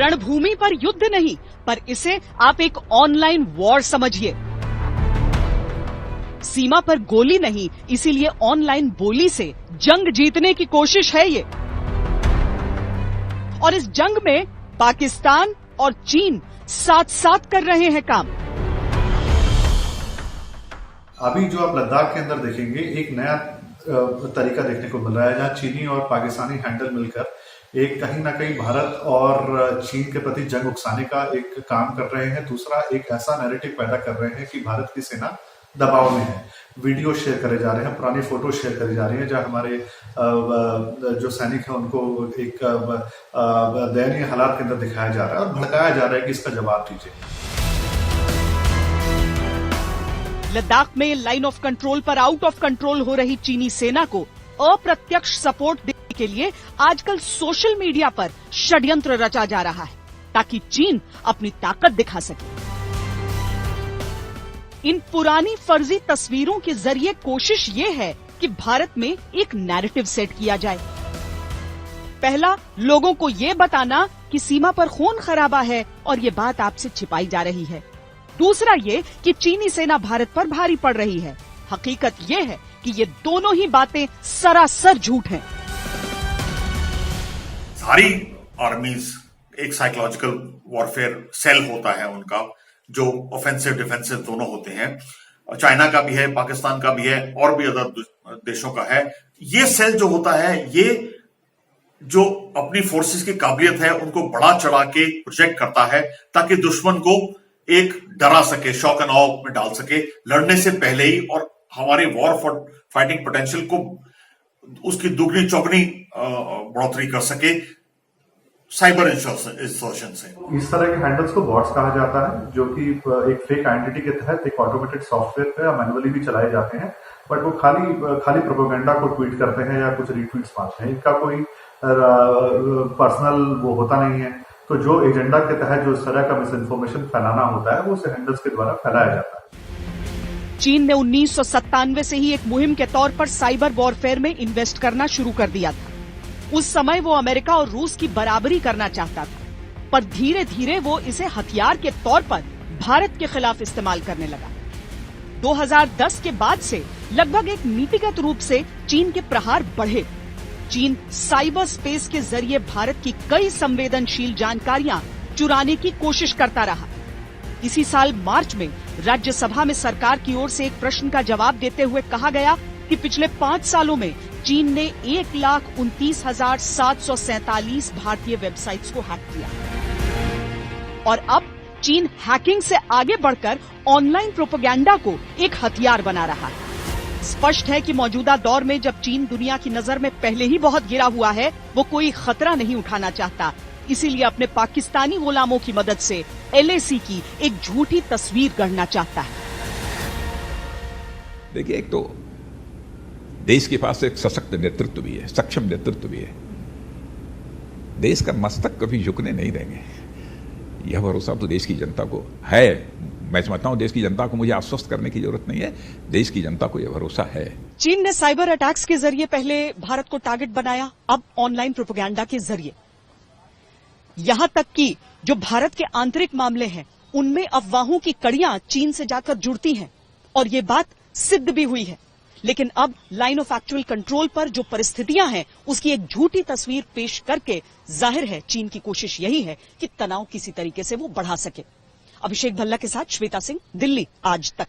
रणभूमि पर युद्ध नहीं, पर इसे आप एक ऑनलाइन वॉर समझिए। सीमा पर गोली नहीं, इसीलिए ऑनलाइन बोली से जंग जीतने की कोशिश है ये। और इस जंग में पाकिस्तान और चीन साथ साथ कर रहे हैं काम। अभी जो आप लद्दाख के अंदर देखेंगे, एक नया तरीका देखने को मिल रहा है, जहां चीनी और पाकिस्तानी हैंडल मिलकर एक कहीं ना कहीं भारत और चीन के प्रति जंग उकसाने का एक काम कर रहे हैं। दूसरा, एक ऐसा नैरेटिव पैदा कर रहे हैं कि भारत की सेना दबाव में है। वीडियो शेयर करे जा रहे हैं, पुरानी फोटो शेयर करी जा रही है, जहां हमारे जो सैनिक हैं उनको एक दयनीय हालात के अंदर दिखाया जा रहा है और भड़काया जा रहा है कि इसका जवाब दीजिए। लद्दाख में लाइन ऑफ कंट्रोल पर आउट ऑफ कंट्रोल हो रही चीनी सेना को अप्रत्यक्ष सपोर्ट देने के लिए आजकल सोशल मीडिया पर षड्यंत्र रचा जा रहा है, ताकि चीन अपनी ताकत दिखा सके। इन पुरानी फर्जी तस्वीरों के जरिए कोशिश ये है कि भारत में एक नैरेटिव सेट किया जाए। पहला, लोगों को ये बताना कि सीमा पर खून खराबा है और ये बात आपसे छिपाई जा रही है। दूसरा ये कि चीनी सेना भारत पर भारी पड़ रही है। हकीकत ये है कि ये दोनों ही बातें सरासर झूठ हैं। सारी आर्मीज एक साइकोलॉजिकल वॉरफेयर सेल होता है उनका, जो ऑफेंसिव डिफेंसिव दोनों होते हैं। चाइना का भी है, पाकिस्तान का भी है, और भी अदर देशों का है। ये सेल जो होता है, ये जो अपनी फोर्सेस की काबिलियत है उनको बढ़ा चढ़ा के प्रोजेक्ट करता है, ताकि दुश्मन को एक डरा सके, शॉक एंड ऑ में डाल सके लड़ने से पहले ही, और हमारे वॉर फाइटिंग पोटेंशियल को उसकी दुगनी चौगनी बढ़ोतरी कर सके साइबर इंसर्शन से। इस तरह के हैंडल्स को बॉट्स कहा जाता है, जो कि एक फेक आइडेंटिटी के तहत एक ऑटोमेटेड सॉफ्टवेयर पे या मैनुअली भी चलाए जाते हैं, बट वो खाली प्रोपेगेंडा को ट्वीट करते हैं या कुछ रीट्वीट्स मारते हैं। इनका कोई पर्सनल वो होता नहीं है। तो जो एजेंडा के तहत जो इस तरह का मिस इन्फॉर्मेशन फैलाना होता है, वो उस हैंडल्स के द्वारा फैलाया जाता है। चीन ने 1997 से ही एक मुहिम के तौर पर साइबर वॉरफेयर में इन्वेस्ट करना शुरू कर दिया था। उस समय वो अमेरिका और रूस की बराबरी करना चाहता था, पर धीरे धीरे वो इसे हथियार के तौर पर भारत के खिलाफ इस्तेमाल करने लगा। 2010 के बाद से लगभग एक नीतिगत रूप से चीन के प्रहार बढ़े। चीन साइबर स्पेस के जरिए भारत की कई संवेदनशील जानकारियां चुराने की कोशिश करता रहा। इसी साल मार्च में राज्यसभा में सरकार की ओर से एक प्रश्न का जवाब देते हुए कहा गया कि पिछले 5 सालों में चीन ने 1,29,747 भारतीय वेबसाइट्स को हैक किया। और अब चीन हैकिंग से आगे बढ़कर ऑनलाइन प्रोपेगेंडा को एक हथियार बना रहा है। स्पष्ट है कि मौजूदा दौर में जब चीन दुनिया की नजर में पहले ही बहुत गिरा हुआ है, वो कोई खतरा नहीं उठाना चाहता। इसीलिए अपने पाकिस्तानी गुलामों की मदद से LAC की एक झूठी तस्वीर गढ़ना चाहता है। देखिए, एक तो देश के पास एक सशक्त नेतृत्व भी है, सक्षम नेतृत्व भी है। देश का मस्तक कभी झुकने नहीं देंगे। यह भरोसा तो देश की जनता को है। मैं समझता हूं देश की जनता को मुझे आश्वस्त करने की जरूरत नहीं है, देश की जनता को यह भरोसा है। चीन ने साइबर अटैक्स के जरिए पहले भारत को टारगेट बनाया, अब ऑनलाइन प्रोपेगेंडा के जरिए। यहां तक कि जो भारत के आंतरिक मामले हैं, उनमें अफवाहों की कड़ियां चीन से जाकर जुड़ती हैं, और ये बात सिद्ध भी हुई है। लेकिन अब लाइन ऑफ एक्चुअल कंट्रोल पर जो परिस्थितियां हैं, उसकी एक झूठी तस्वीर पेश करके जाहिर है चीन की कोशिश यही है कि तनाव किसी तरीके से वो बढ़ा सके। अभिषेक भल्ला के साथ श्वेता सिंह, दिल्ली आज तक।